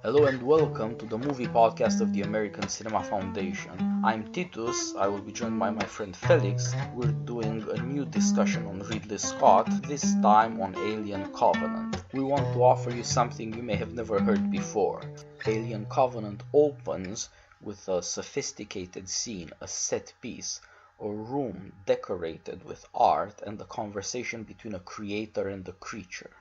Hello and welcome to the movie podcast of the American Cinema Foundation. I'm Titus, I will be joined by my friend Felix. We're doing a new discussion on Ridley Scott, this time on Alien Covenant. We want to offer you something you may have never heard before. Alien Covenant opens with a sophisticated scene, a set piece, a room decorated with art and a conversation between a creator and a creature.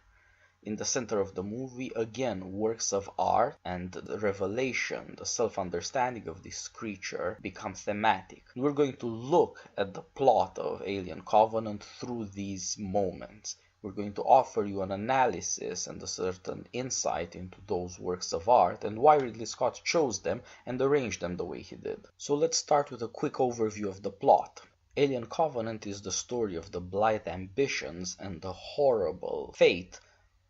In the center of the movie, again, works of art and the revelation, the self-understanding of this creature become thematic. We're going to look at the plot of Alien Covenant through these moments. We're going to offer you an analysis and a certain insight into those works of art and why Ridley Scott chose them and arranged them the way he did. So let's start with a quick overview of the plot. Alien Covenant is the story of the blithe ambitions and the horrible fate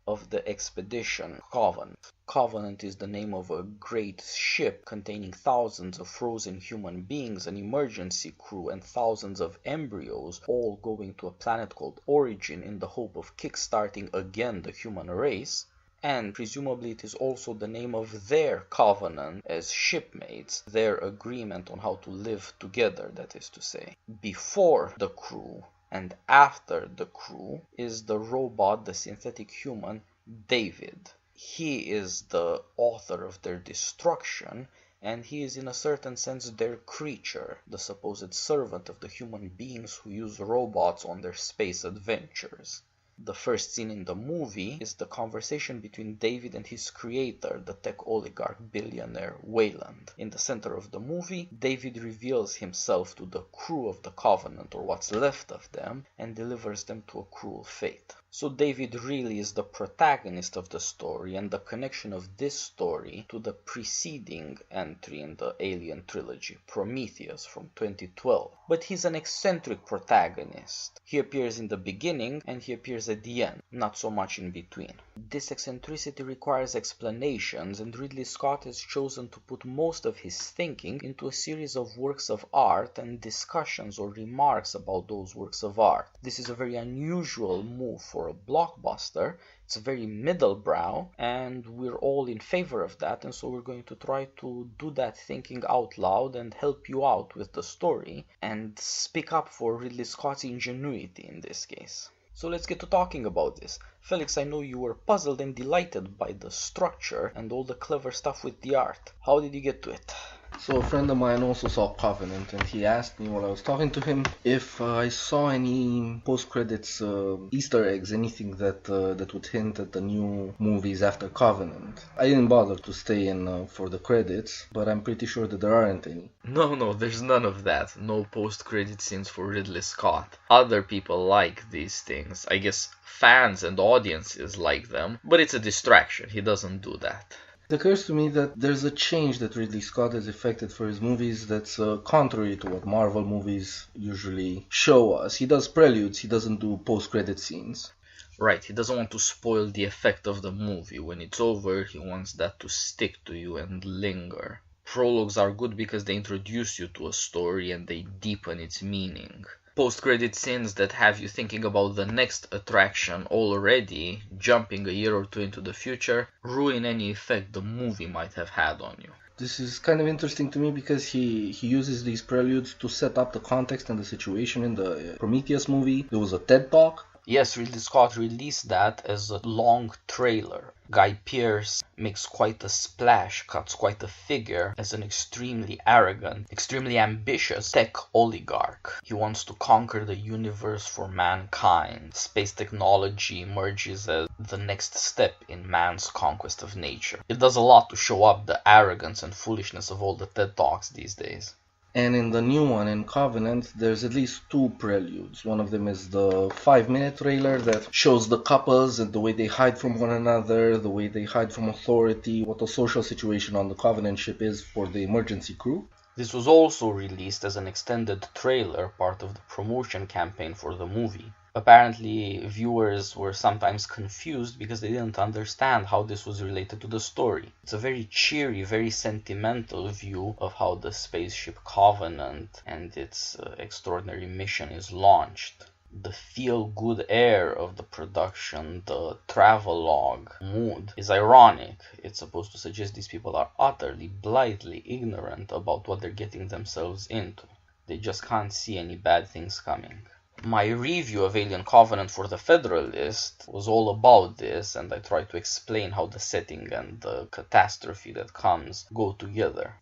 of the expedition Covenant. Covenant is the name of a great ship containing thousands of frozen human beings, an emergency crew, and thousands of embryos, all going to a planet called Origin in the hope of kickstarting again the human race. And presumably it is also the name of their covenant as shipmates, their agreement on how to live together, that is to say. Before the crew and after the crew is the robot, the synthetic human, David. He is the author of their destruction, and he is in a certain sense their creature, the supposed servant of the human beings who use robots on their space adventures. The first scene in the movie is the conversation between David and his creator, the tech oligarch billionaire Wayland. In the center of the movie, David reveals himself to the crew of the Covenant, or what's left of them, and delivers them to a cruel fate. So David really is the protagonist of the story and the connection of this story to the preceding entry in the Alien trilogy, Prometheus from 2012. But he's an eccentric protagonist. He appears in the beginning and he appears at the end, not so much in between. This eccentricity requires explanations, and Ridley Scott has chosen to put most of his thinking into a series of works of art and discussions or remarks about those works of art. This is a very unusual move for a blockbuster. It's very middlebrow, and we're all in favor of that, and so we're going to try to do that thinking out loud and help you out with the story and speak up for Ridley Scott's ingenuity in this case. So let's get to talking about this. Felix, I know you were puzzled and delighted by the structure and all the clever stuff with the art. How did you get to it? So a friend of mine also saw Covenant, and he asked me while I was talking to him if I saw any post-credits Easter eggs, anything that would hint at the new movies after Covenant. I didn't bother to stay in for the credits, but I'm pretty sure that there aren't any. No, there's none of that. No post-credit scenes for Ridley Scott. Other people like these things. I guess fans and audiences like them, but it's a distraction. He doesn't do that. It occurs to me that there's a change that Ridley Scott has effected for his movies that's contrary to what Marvel movies usually show us. He does preludes, he doesn't do post-credit scenes. Right, he doesn't want to spoil the effect of the movie. When it's over, he wants that to stick to you and linger. Prologues are good because they introduce you to a story and they deepen its meaning. Post-credit scenes that have you thinking about the next attraction already, jumping a year or two into the future, ruin any effect the movie might have had on you. This is kind of interesting to me because he uses these preludes to set up the context and the situation in the Prometheus movie. There was a TED Talk. Yes, Ridley Scott released that as a long trailer. Guy Pearce makes quite a splash, cuts quite a figure as an extremely arrogant, extremely ambitious tech oligarch. He wants to conquer the universe for mankind. Space technology emerges as the next step in man's conquest of nature. It does a lot to show up the arrogance and foolishness of all the TED Talks these days. And in the new one, in Covenant, there's at least two preludes. One of them is the 5-minute trailer that shows the couples and the way they hide from one another, the way they hide from authority, what the social situation on the Covenant ship is for the emergency crew. This was also released as an extended trailer, part of the promotion campaign for the movie. Apparently, viewers were sometimes confused because they didn't understand how this was related to the story. It's a very cheery, very sentimental view of how the spaceship Covenant and its extraordinary mission is launched. The feel-good air of the production, the travelogue mood, is ironic. It's supposed to suggest these people are utterly, blithely ignorant about what they're getting themselves into. They just can't see any bad things coming. My review of Alien Covenant for the Federalist was all about this, and I tried to explain how the setting and the catastrophe that comes go together.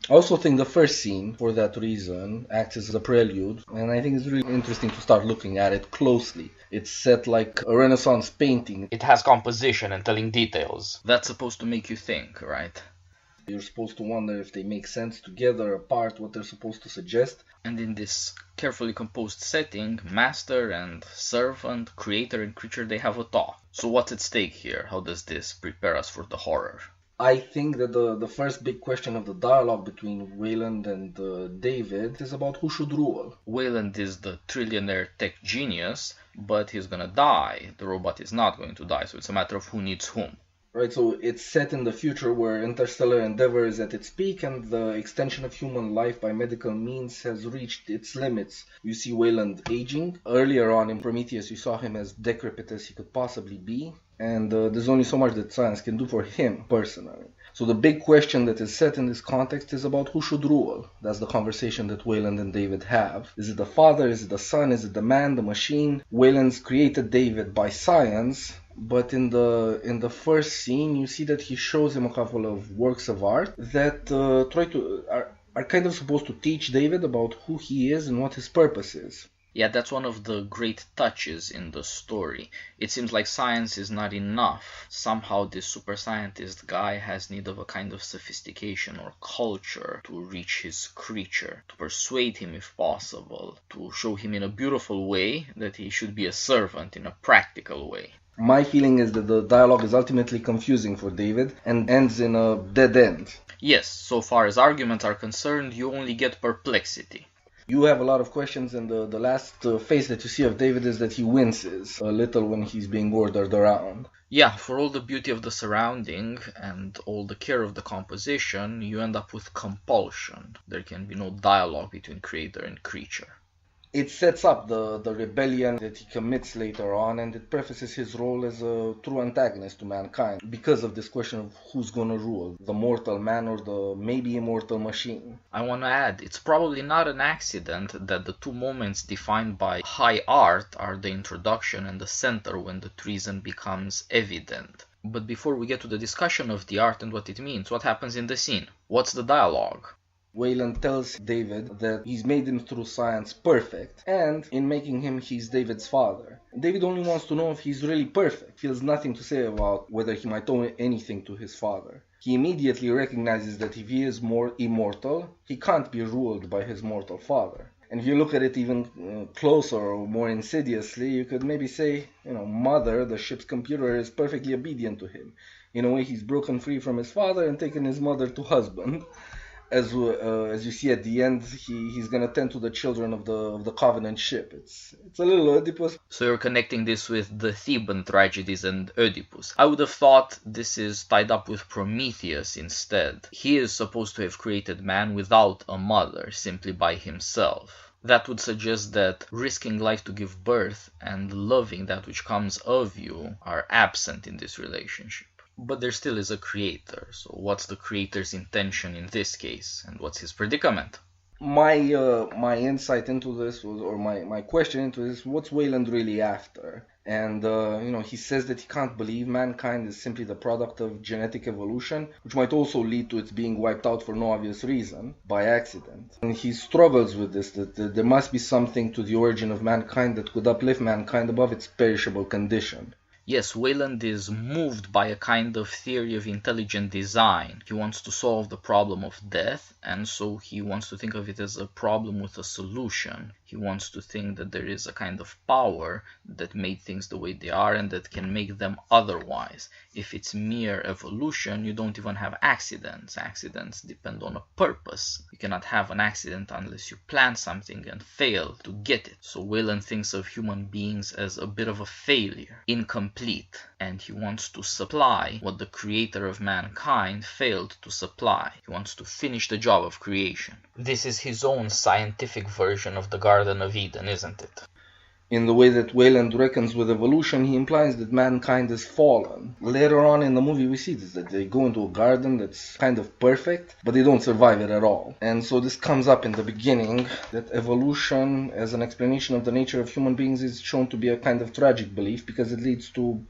I also think the first scene, for that reason, acts as a prelude, and I think it's really interesting to start looking at it closely. It's set like a Renaissance painting. It has composition and telling details. That's supposed to make you think, right? You're supposed to wonder if they make sense together, apart, what they're supposed to suggest. And in this carefully composed setting, master and servant, creator and creature, they have a talk. So what's at stake here? How does this prepare us for the horror? I think that the first big question of the dialogue between Wayland and David is about who should rule. Wayland is the trillionaire tech genius, but he's gonna die. The robot is not going to die, so it's a matter of who needs whom. Right, so it's set in the future where interstellar endeavor is at its peak and the extension of human life by medical means has reached its limits. You see Wayland aging. Earlier on in Prometheus, you saw him as decrepit as he could possibly be. And there's only so much that science can do for him personally. So the big question that is set in this context is about who should rule. That's the conversation that Wayland and David have. Is it the father? Is it the son? Is it the man? The machine? Wayland's created David by science, but in the first scene you see that he shows him a couple of works of art that are kind of supposed to teach David about who he is and what his purpose is. Yeah, that's one of the great touches in the story. It seems like science is not enough. Somehow this super scientist guy has need of a kind of sophistication or culture to reach his creature, to persuade him if possible, to show him in a beautiful way that he should be a servant in a practical way. My feeling is that the dialogue is ultimately confusing for David and ends in a dead end. Yes, so far as arguments are concerned, you only get perplexity. You have a lot of questions, and the last face that you see of David is that he winces a little when he's being ordered around. Yeah, for all the beauty of the surrounding and all the care of the composition, you end up with compulsion. There can be no dialogue between creator and creature. It sets up the rebellion that he commits later on, and it prefaces his role as a true antagonist to mankind because of this question of who's gonna rule, the mortal man or the maybe immortal machine. I want to add, it's probably not an accident that the two moments defined by high art are the introduction and the center when the treason becomes evident. But before we get to the discussion of the art and what it means, what happens in the scene? What's the dialogue? Wayland tells David that he's made him through science perfect, and in making him, he's David's father. David only wants to know if he's really perfect, feels nothing to say about whether he might owe anything to his father. He immediately recognizes that if he is more immortal, he can't be ruled by his mortal father. And if you look at it even closer or more insidiously, you could maybe say, Mother, the ship's computer, is perfectly obedient to him. In a way, he's broken free from his father and taken his mother to husband. As you see at the end, he's gonna tend to the children of the Covenant ship. It's a little Oedipus. So you're connecting this with the Theban tragedies and Oedipus. I would have thought this is tied up with Prometheus instead. He is supposed to have created man without a mother, simply by himself. That would suggest that risking life to give birth and loving that which comes of you are absent in this relationship. But there still is a creator, so what's the creator's intention in this case, and what's his predicament? My insight into this, or my question into this, what's Wayland really after? And, he says that he can't believe mankind is simply the product of genetic evolution, which might also lead to its being wiped out for no obvious reason, by accident. And he struggles with this, that there must be something to the origin of mankind that could uplift mankind above its perishable condition. Yes, Wayland is moved by a kind of theory of intelligent design. He wants to solve the problem of death, and so he wants to think of it as a problem with a solution. He wants to think that there is a kind of power that made things the way they are and that can make them otherwise. If it's mere evolution, you don't even have accidents. Accidents depend on a purpose. You cannot have an accident unless you plan something and fail to get it. So Wayland thinks of human beings as a bit of a failure, incomplete, and he wants to supply what the creator of mankind failed to supply. He wants to finish the job of creation. This is his own scientific version of the Garden of Eden, isn't it? In the way that Wayland reckons with evolution, he implies that mankind has fallen. Later on in the movie we see this, that they go into a garden that's kind of perfect, but they don't survive it at all. And so this comes up in the beginning, that evolution as an explanation of the nature of human beings is shown to be a kind of tragic belief because it leads to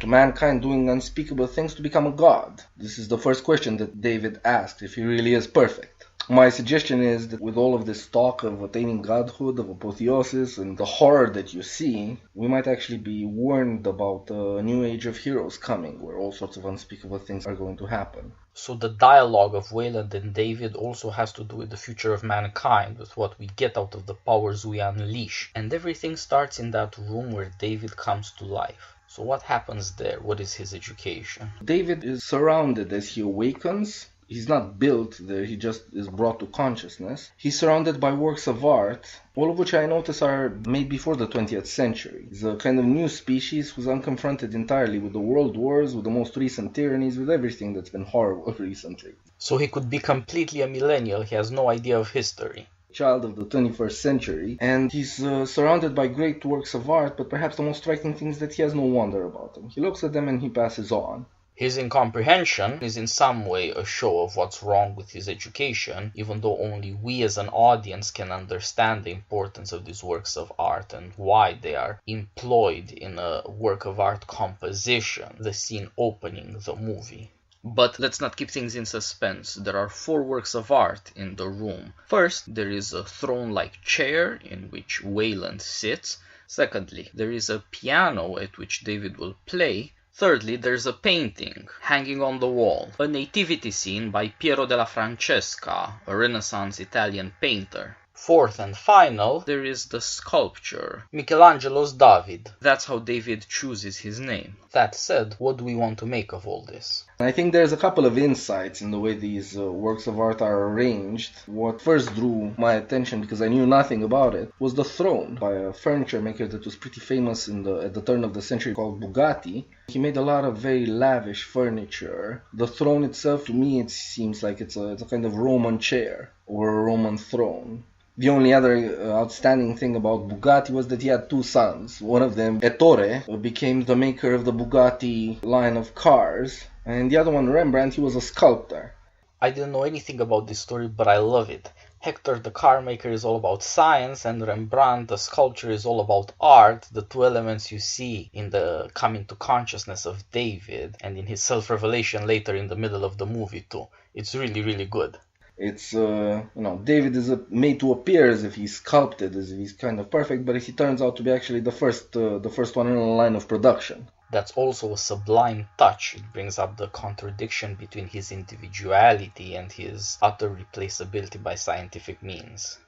mankind doing unspeakable things to become a god. This is the first question that David asks, if he really is perfect. My suggestion is that with all of this talk of attaining godhood, of apotheosis, and the horror that you see, we might actually be warned about a new age of heroes coming, where all sorts of unspeakable things are going to happen. So the dialogue of Wayland and David also has to do with the future of mankind, with what we get out of the powers we unleash. And everything starts in that room where David comes to life. So what happens there? What is his education? David is surrounded as he awakens. He's not built there, he just is brought to consciousness. He's surrounded by works of art, all of which I notice are made before the 20th century. He's a kind of new species who's unconfronted entirely with the world wars, with the most recent tyrannies, with everything that's been horrible recently. So he could be completely a millennial, he has no idea of history. Child of the 21st century, and he's surrounded by great works of art, but perhaps the most striking thing is that he has no wonder about them. He looks at them and he passes on. His incomprehension is in some way a show of what's wrong with his education, even though only we as an audience can understand the importance of these works of art and why they are employed in a work of art composition, the scene opening the movie. But let's not keep things in suspense. There are 4 works of art in the room. First, there is a throne-like chair in which Wayland sits. Secondly, there is a piano at which David will play. Thirdly, there's a painting hanging on the wall, a nativity scene by Piero della Francesca, a Renaissance Italian painter. Fourth and final, there is the sculpture, Michelangelo's David. That's how David chooses his name. That said, what do we want to make of all this? I think there's a couple of insights in the way these works of art are arranged. What first drew my attention, because I knew nothing about it, was the throne by a furniture maker that was pretty famous at the turn of the century called Bugatti. He made a lot of very lavish furniture. The throne itself, to me, it seems like it's a kind of Roman chair or a Roman throne. The only other outstanding thing about Bugatti was that he had 2 sons. One of them, Ettore, became the maker of the Bugatti line of cars, and the other one, Rembrandt, he was a sculptor. I didn't know anything about this story, but I love it. Hector the car maker is all about science, and Rembrandt the sculptor is all about art, the 2 elements you see in the coming to consciousness of David, and in his self-revelation later in the middle of the movie too. It's really, really good. It's, David is made to appear as if he's sculpted, as if he's kind of perfect, but he turns out to be actually the first one in the line of production. That's also a sublime touch. It brings up the contradiction between his individuality and his utter replaceability by scientific means.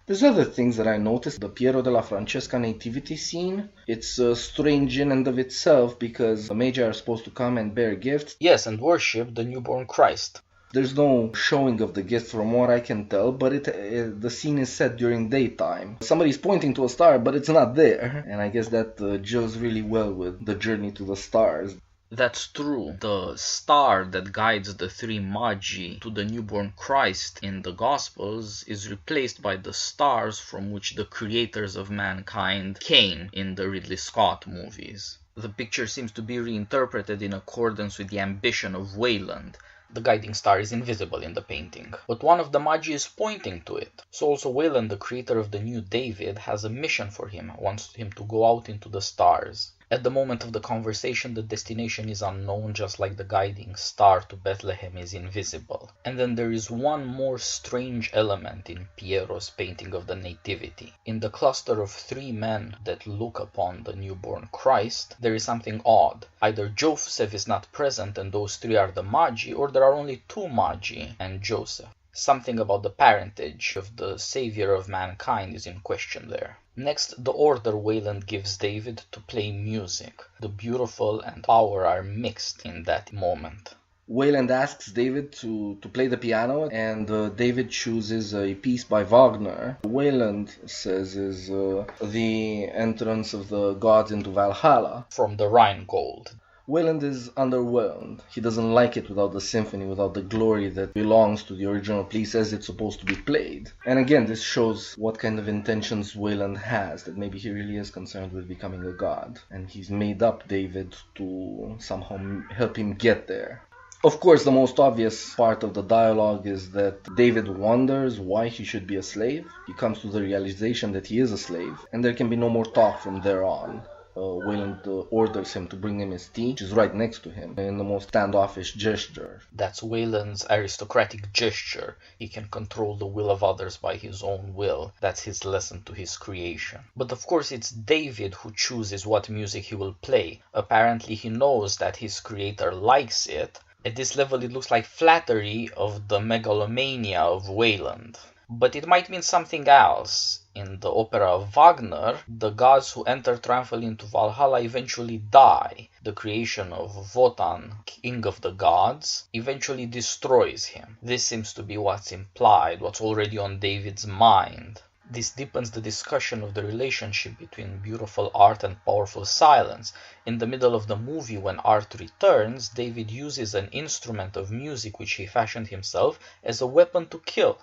There's other things that I noticed. The Piero della Francesca nativity scene. It's strange in and of itself because the Magi are supposed to come and bear gifts. Yes, and worship the newborn Christ. There's no showing of the gift from what I can tell, but the scene is set during daytime. Somebody's pointing to a star, but it's not there. And I guess that gels really well with the journey to the stars. That's true. The star that guides the 3 Magi to the newborn Christ in the Gospels is replaced by the stars from which the creators of mankind came in the Ridley Scott movies. The picture seems to be reinterpreted in accordance with the ambition of Wayland. The guiding star is invisible in the painting, but one of the Magi is pointing to it. So also Wayland, the creator of the new David, has a mission for him, wants him to go out into the stars. At the moment of the conversation, the destination is unknown, just like the guiding star to Bethlehem is invisible. And then there is one more strange element in Piero's painting of the Nativity. In the cluster of 3 men that look upon the newborn Christ, there is something odd. Either Joseph is not present and those 3 are the Magi, or there are only 2 Magi and Joseph. Something about the parentage of the savior of mankind is in question there. Next, the order Wayland gives David to play music. The beautiful and power are mixed in that moment. Wayland asks David to play the piano, and David chooses a piece by Wagner. Wayland says is the entrance of the gods into Valhalla. From the Rhine Gold. Wayland is underwhelmed. He doesn't like it without the symphony, without the glory that belongs to the original piece as it's supposed to be played. And again, this shows what kind of intentions Wayland has, that maybe he really is concerned with becoming a god. And he's made up David to somehow help him get there. Of course, the most obvious part of the dialogue is that David wonders why he should be a slave. He comes to the realization that he is a slave, and there can be no more talk from there on. Wayland orders him to bring him his tea, which is right next to him, in the most standoffish gesture. That's Wayland's aristocratic gesture. He can control the will of others by his own will. That's his lesson to his creation. But of course it's David who chooses what music he will play. Apparently he knows that his creator likes it. At this level it looks like flattery of the megalomania of Wayland. But it might mean something else. In the opera of Wagner, the gods who enter triumphantly into Valhalla eventually die. The creation of Wotan, king of the gods, eventually destroys him. This seems to be what's implied, what's already on David's mind. This deepens the discussion of the relationship between beautiful art and powerful silence. In the middle of the movie, when art returns, David uses an instrument of music which he fashioned himself as a weapon to kill.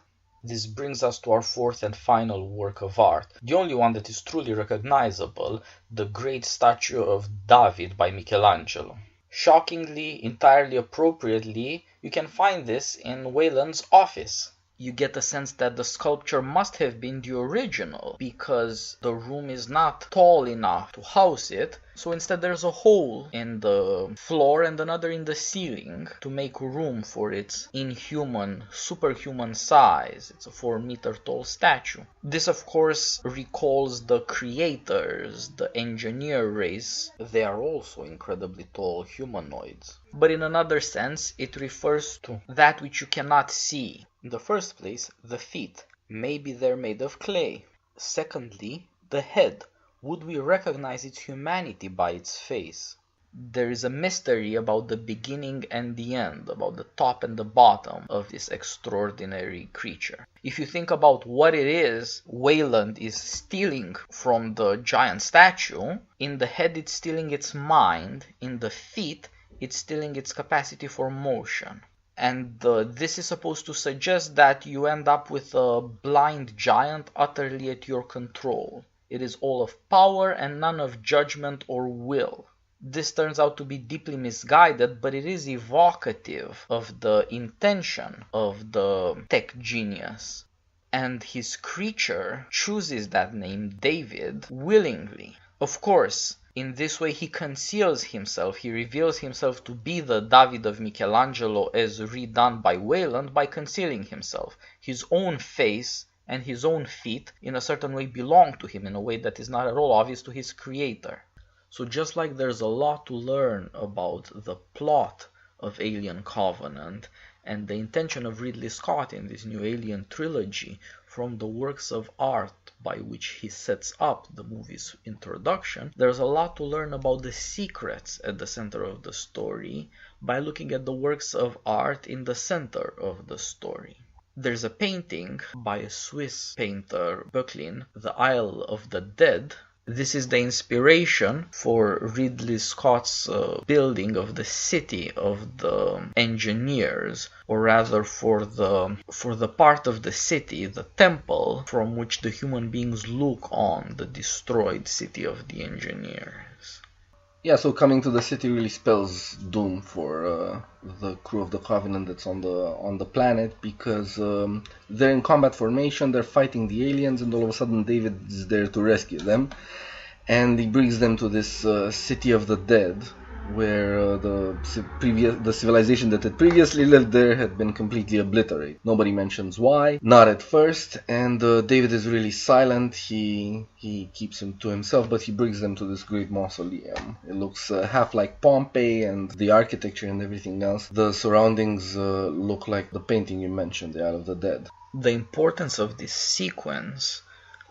This brings us to our fourth and final work of art, the only one that is truly recognizable, the great statue of David by Michelangelo. Shockingly, entirely appropriately, you can find this in Wayland's office. You get a sense that the sculpture must have been the original, because the room is not tall enough to house it, so instead there's a hole in the floor and another in the ceiling to make room for its inhuman, superhuman size. It's a 4-meter tall statue. This of course recalls the creators, the engineer race. They are also incredibly tall humanoids. But in another sense, it refers to that which you cannot see. In the first place, the feet. Maybe they're made of clay. Secondly, the head. Would we recognize its humanity by its face? There is a mystery about the beginning and the end, about the top and the bottom of this extraordinary creature. If you think about what it is Wayland is stealing from the giant statue, in the head it's stealing its mind, in the feet it's stealing its capacity for motion. And this is supposed to suggest that you end up with a blind giant utterly at your control. It is all of power and none of judgment or will. This turns out to be deeply misguided, but it is evocative of the intention of the tech genius. And his creature chooses that name, David, willingly. Of course, in this way he conceals himself, he reveals himself to be the David of Michelangelo as redone by Wayland by concealing himself. His own face and his own feet in a certain way belong to him in a way that is not at all obvious to his creator. So just like there's a lot to learn about the plot of Alien Covenant and the intention of Ridley Scott in this new Alien trilogy from the works of art by which he sets up the movie's introduction, there's a lot to learn about the secrets at the center of the story by looking at the works of art in the center of the story. There's a painting by a Swiss painter, Böcklin, The Isle of the Dead. This is the inspiration for Ridley Scott's building of the city of the engineers, or rather for the part of the city, the temple, from which the human beings look on the destroyed city of the engineers. Yeah, so coming to the city really spells doom for the crew of the Covenant that's on the planet, because they're in combat formation, they're fighting the aliens, and all of a sudden David is there to rescue them, and he brings them to this city of the dead, where the civilization that had previously lived there had been completely obliterated. Nobody mentions why, not at first, and David is really silent. He keeps him to himself, but he brings them to this great mausoleum. It looks half like Pompeii, and the architecture and everything else. The surroundings look like the painting you mentioned, The Isle of the Dead. The importance of this sequence,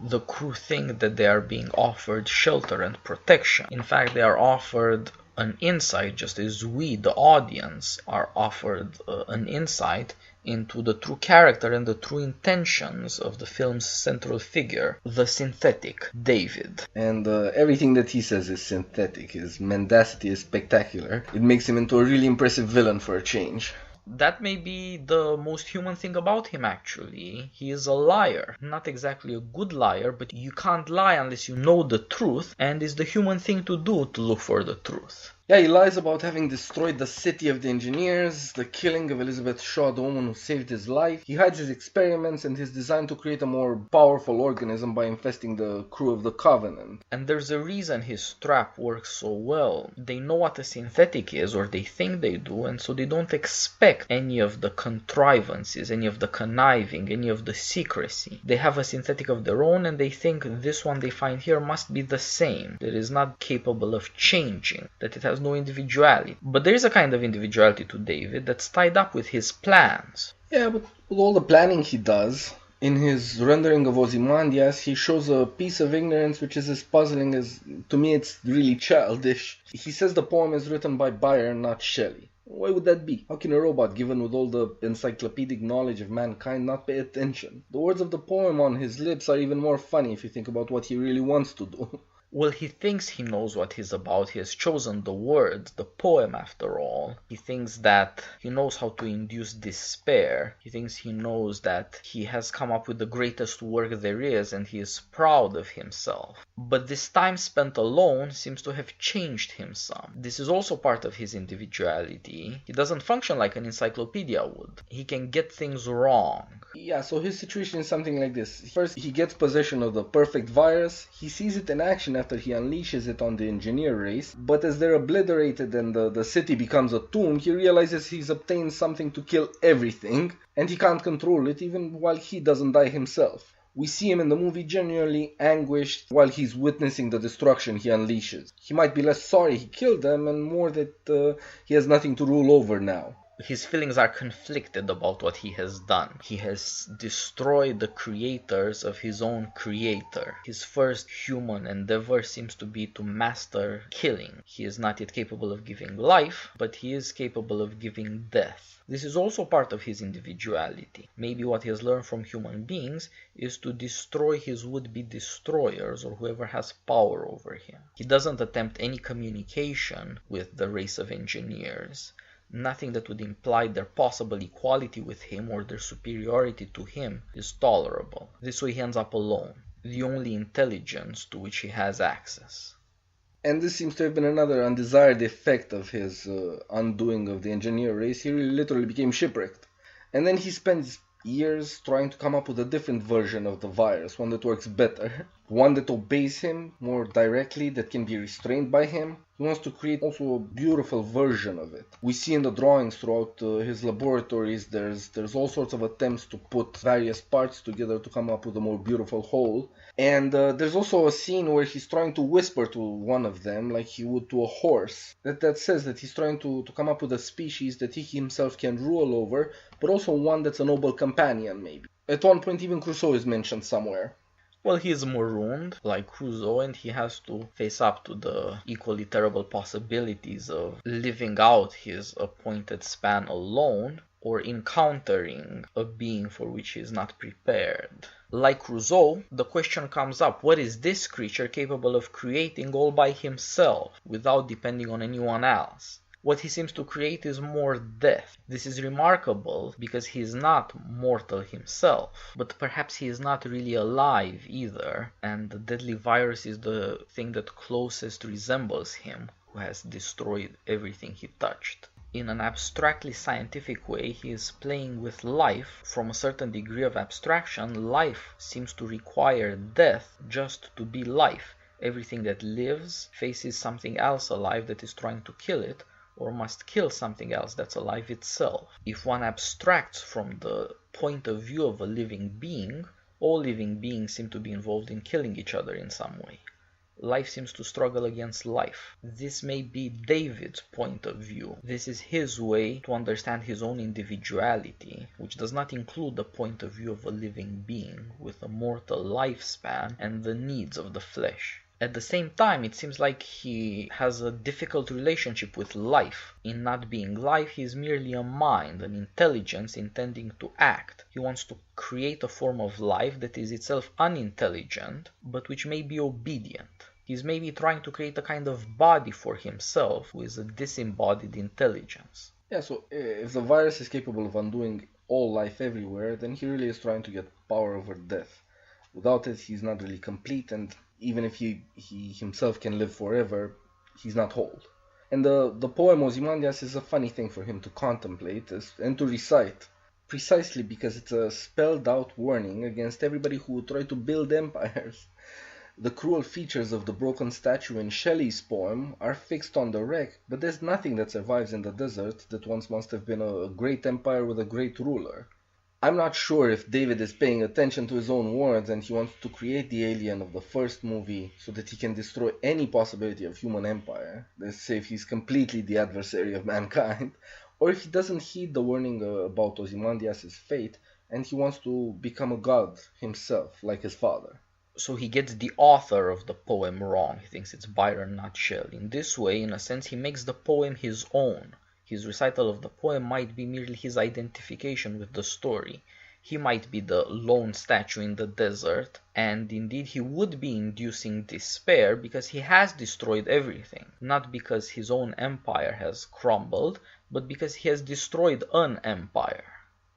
the crew think that they are being offered shelter and protection. In fact, they are offered an insight, just as we, the audience, are offered an insight into the true character and the true intentions of the film's central figure, the synthetic David. And everything that he says is synthetic. His mendacity is spectacular. It makes him into a really impressive villain for a change. That may be the most human thing about him, actually. He is a liar. Not exactly a good liar, but you can't lie unless you know the truth, and it's the human thing to do to look for the truth. Yeah, he lies about having destroyed the city of the engineers, the killing of Elizabeth Shaw, the woman who saved his life. He hides his experiments and his design to create a more powerful organism by infesting the crew of the Covenant. And there's a reason his trap works so well. They know what a synthetic is, or they think they do, and so they don't expect any of the contrivances, any of the conniving, any of the secrecy. They have a synthetic of their own, and they think this one they find here must be the same, that it is not capable of changing, that it has no individuality. But there is a kind of individuality to David that's tied up with his plans. Yeah, but with all the planning he does, in his rendering of Ozymandias, he shows a piece of ignorance which is as puzzling as, to me, it's really childish. He says the poem is written by Byron, not Shelley. Why would that be? How can a robot, given with all the encyclopedic knowledge of mankind, not pay attention? The words of the poem on his lips are even more funny if you think about what he really wants to do. Well, he thinks he knows what he's about. He has chosen the words, the poem after all. He thinks that he knows how to induce despair. He thinks he knows that he has come up with the greatest work there is, and he is proud of himself. But this time spent alone seems to have changed him some. This is also part of his individuality. He doesn't function like an encyclopedia would. He can get things wrong. Yeah, so his situation is something like this. First, he gets possession of the perfect virus. He sees it in action after he unleashes it on the engineer race, but as they're obliterated and the city becomes a tomb, he realizes he's obtained something to kill everything, and he can't control it even while he doesn't die himself. We see him in the movie genuinely anguished while he's witnessing the destruction he unleashes. He might be less sorry he killed them and more that he has nothing to rule over now. His feelings are conflicted about what he has done. He has destroyed the creators of his own creator. His first human endeavor seems to be to master killing. He is not yet capable of giving life, but he is capable of giving death. This is also part of his individuality. Maybe what he has learned from human beings is to destroy his would-be destroyers or whoever has power over him. He doesn't attempt any communication with the race of engineers. Nothing that would imply their possible equality with him or their superiority to him is tolerable. This way he ends up alone, the only intelligence to which he has access. And this seems to have been another undesired effect of his undoing of the engineer race. He really literally became shipwrecked. And then he spends years trying to come up with a different version of the virus, one that works better, one that obeys him more directly, that can be restrained by him. He wants to create also a beautiful version of it. We see in the drawings throughout his laboratories, there's all sorts of attempts to put various parts together to come up with a more beautiful whole. And there's also a scene where he's trying to whisper to one of them, like he would to a horse. That says that he's trying to come up with a species that he himself can rule over, but also one that's a noble companion, maybe. At one point, even Crusoe is mentioned somewhere. Well, he is marooned, like Crusoe, and he has to face up to the equally terrible possibilities of living out his appointed span alone, or encountering a being for which he is not prepared. Like Crusoe, the question comes up, what is this creature capable of creating all by himself, without depending on anyone else? What he seems to create is more death. This is remarkable because he is not mortal himself, but perhaps he is not really alive either, and the deadly virus is the thing that closest resembles him, who has destroyed everything he touched. In an abstractly scientific way, he is playing with life. From a certain degree of abstraction, life seems to require death just to be life. Everything that lives faces something else alive that is trying to kill it, or must kill something else that's alive itself. If one abstracts from the point of view of a living being, all living beings seem to be involved in killing each other in some way. Life seems to struggle against life. This may be David's point of view. This is his way to understand his own individuality, which does not include the point of view of a living being with a mortal lifespan and the needs of the flesh. At the same time, it seems like he has a difficult relationship with life. In not being life, he is merely a mind, an intelligence intending to act. He wants to create a form of life that is itself unintelligent, but which may be obedient. He's maybe trying to create a kind of body for himself who is a disembodied intelligence. Yeah, so if the virus is capable of undoing all life everywhere, then he really is trying to get power over death. Without it, he's not really complete, and even if he himself can live forever, he's not whole. And the poem Ozymandias is a funny thing for him to contemplate and to recite, precisely because it's a spelled out warning against everybody who would try to build empires. The cruel features of the broken statue in Shelley's poem are fixed on the wreck, but there's nothing that survives in the desert that once must have been a great empire with a great ruler. I'm not sure if David is paying attention to his own words and he wants to create the alien of the first movie so that he can destroy any possibility of human empire, let's say if he's completely the adversary of mankind, or if he doesn't heed the warning about Ozymandias' fate and he wants to become a god himself, like his father. So he gets the author of the poem wrong. He thinks it's Byron, not Shelley. In this way, in a sense, he makes the poem his own. His recital of the poem might be merely his identification with the story. He might be the lone statue in the desert, and indeed he would be inducing despair because he has destroyed everything. Not because his own empire has crumbled, but because he has destroyed an empire.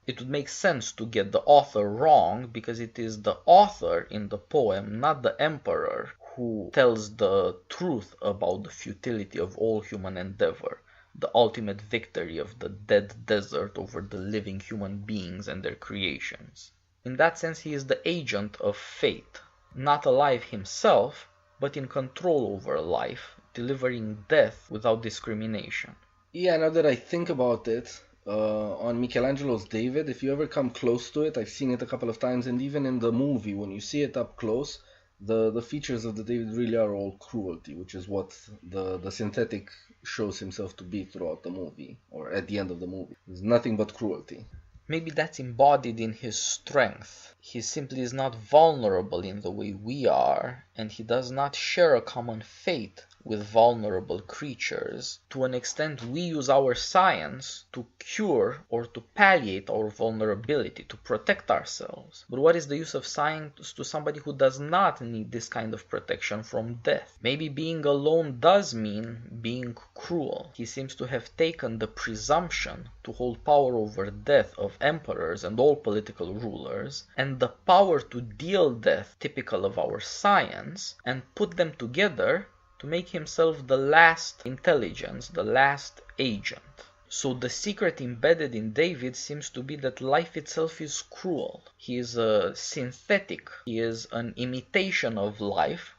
It would make sense to get the author wrong because it is the author in the poem, not the emperor, who tells the truth about the futility of all human endeavor, the ultimate victory of the dead desert over the living human beings and their creations. In that sense, he is the agent of fate, not alive himself, but in control over life, delivering death without discrimination. Yeah, now that I think about it, on Michelangelo's David, if you ever come close to it, I've seen it a couple of times, and even in the movie, when you see it up close, the features of the David really are all cruelty, which is what the synthetic shows himself to be throughout the movie, or at the end of the movie. There's nothing but cruelty. Maybe that's embodied in his strength. He simply is not vulnerable in the way we are, and he does not share a common fate with vulnerable creatures. To an extent, we use our science to cure or to palliate our vulnerability, to protect ourselves. But what is the use of science to somebody who does not need this kind of protection from death? Maybe being alone does mean being cruel. He seems to have taken the presumption to hold power over death of emperors and all political rulers, and the power to deal death typical of our science, and put them together to make himself the last intelligence, the last agent. So the secret embedded in David seems to be that life itself is cruel. He is a synthetic, he is an imitation of life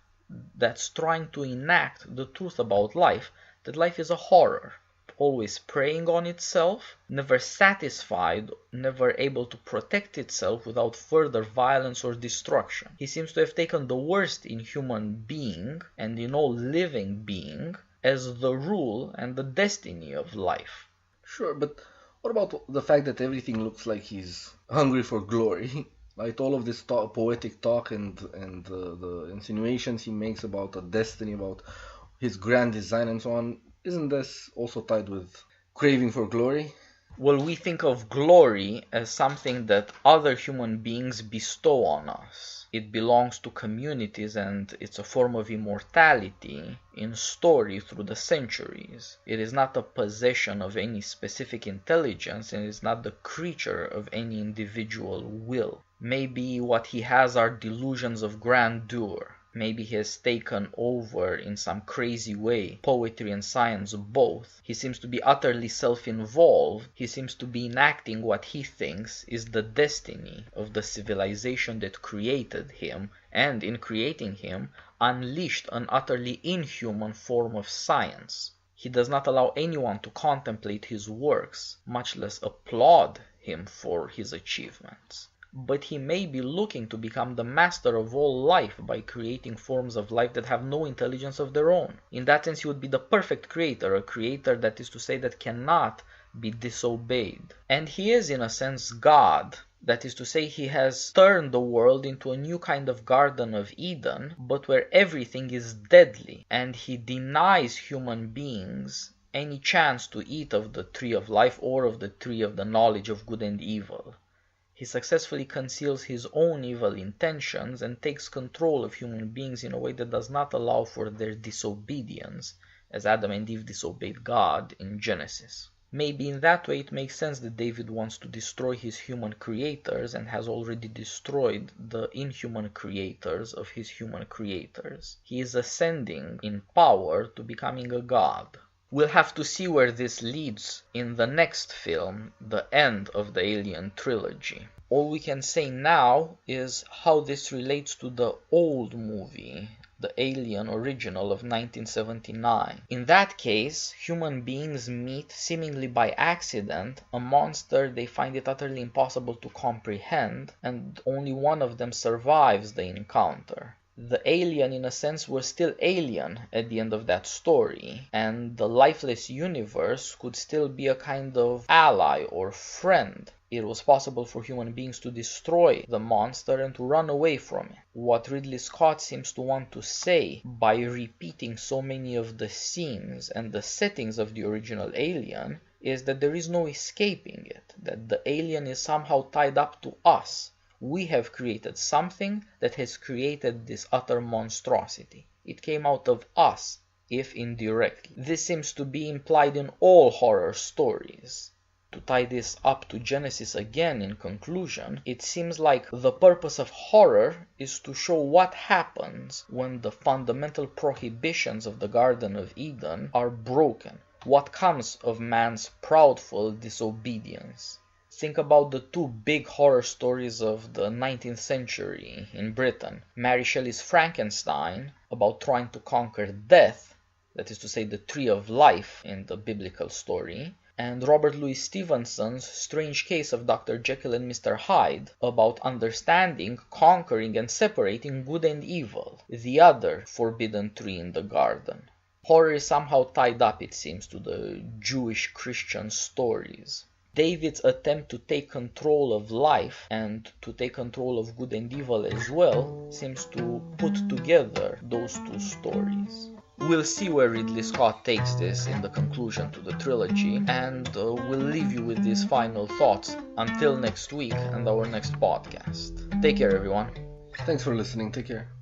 that's trying to enact the truth about life, that life is a horror, always preying on itself, never satisfied, never able to protect itself without further violence or destruction. He seems to have taken the worst in human being and in all living being as the rule and the destiny of life. Sure, but what about the fact that everything looks like he's hungry for glory? Like all of this poetic talk and the insinuations he makes about a destiny, about his grand design and so on, isn't this also tied with craving for glory? Well, we think of glory as something that other human beings bestow on us. It belongs to communities and it's a form of immortality in story through the centuries. It is not a possession of any specific intelligence and is not the creature of any individual will. Maybe what he has are delusions of grandeur. Maybe he has taken over in some crazy way poetry and science both. He seems to be utterly self-involved. He seems to be enacting what he thinks is the destiny of the civilization that created him, and in creating him, unleashed an utterly inhuman form of science. He does not allow anyone to contemplate his works, much less applaud him for his achievements. But he may be looking to become the master of all life by creating forms of life that have no intelligence of their own. In that sense, he would be the perfect creator, a creator that is to say that cannot be disobeyed. And he is in a sense God, That is to say, he has turned the world into a new kind of Garden of Eden, but where everything is deadly, and he denies human beings any chance to eat of the tree of life or of the tree of the knowledge of good and evil. He successfully conceals his own evil intentions and takes control of human beings in a way that does not allow for their disobedience, as Adam and Eve disobeyed God in Genesis. Maybe in that way it makes sense that David wants to destroy his human creators and has already destroyed the inhuman creators of his human creators. He is ascending in power to becoming a god. We'll have to see where this leads in the next film, the end of the Alien trilogy. All we can say now is how this relates to the old movie, the Alien original of 1979. In that case, human beings meet, seemingly by accident, a monster they find it utterly impossible to comprehend, and only one of them survives the encounter. The alien, in a sense, was still alien at the end of that story, and the lifeless universe could still be a kind of ally or friend. It was possible for human beings to destroy the monster and to run away from it. What Ridley Scott seems to want to say by repeating so many of the scenes and the settings of the original Alien is that there is no escaping it, that the alien is somehow tied up to us. We have created something that has created this utter monstrosity. It came out of us, if indirectly. This seems to be implied in all horror stories. To tie this up to Genesis again in conclusion, it seems like the purpose of horror is to show what happens when the fundamental prohibitions of the Garden of Eden are broken. What comes of man's proudful disobedience. Think about the two big horror stories of the 19th century in Britain. Mary Shelley's Frankenstein, about trying to conquer death, that is to say the tree of life in the biblical story, and Robert Louis Stevenson's Strange Case of Dr. Jekyll and Mr. Hyde, about understanding, conquering, and separating good and evil, the other forbidden tree in the garden. Horror is somehow tied up, it seems, to the Jewish Christian stories. David's attempt to take control of life and to take control of good and evil as well seems to put together those two stories. We'll see where Ridley Scott takes this in the conclusion to the trilogy, and we'll leave you with these final thoughts until next week and our next podcast. Take care, everyone. Thanks for listening. Take care.